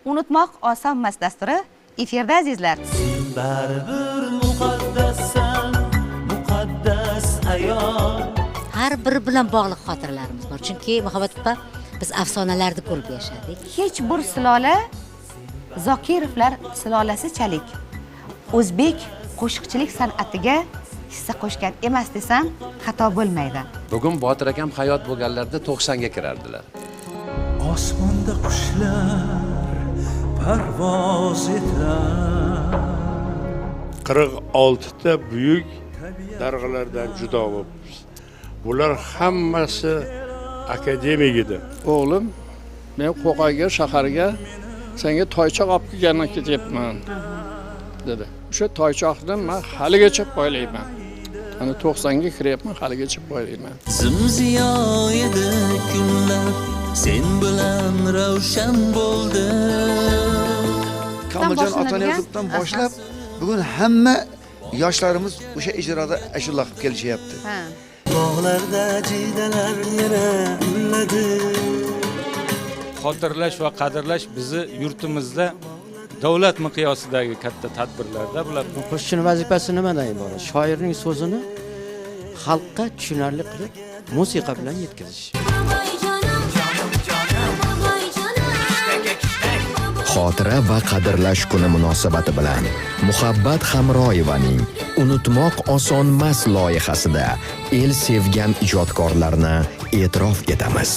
Unutmoq osonmas dasturi efirda azizlar. Baribir muqaddassan, muqaddas ayol. Har biri bilan bog'liq xotiralarimiz bor. Chunki Muhabbat opa biz afsonalarni ko'rib yashadik. Hech bir sulola Zokirovlar sulolasichalik o'zbek qo'shiqchilik san'atiga hissa qo'shgan emas desam xato bo'lmaydi. Bugun Botir akam hayot bo'lganlarida 90 ga kirardilar. Osmonda qushlar parvoz etar. 46 ta buyuk darg'alardan judo bo'libmiz. Bular hammasi akademik edi. O'g'lim, men Qo'qayga shaharga senga toychoq olib kelgandan ketyapman dedi. O'sha toychoqni men haligacha poylayman. Ana 90 ga kiryapman, haligacha poylayman. Zimziyo edi kunlar, sen bilan ravshan bo'ldi. Kamoljon Otaniyozovdan boshlab bugun hamma yoshlarimiz o'sha ijroda ashula qilib kelishyapti. Bog'larda jidalar yana gulladi. Xotirlash va qadrlash bizi yurtimizda davlat miqyosidagi katta tadbirlarda bular. Qo'shiqchi vazifasi nimadan iborat? Shoirning so'zini xalqqa tushunarli qilib, musiqa bilan yetkazish. Xotira va qadrlash kuni munosabati bilan Muhabbat Hamroyevaning Unutmoq osonmas loyihasida el sevgan ijodkorlarni e'tirof etamiz.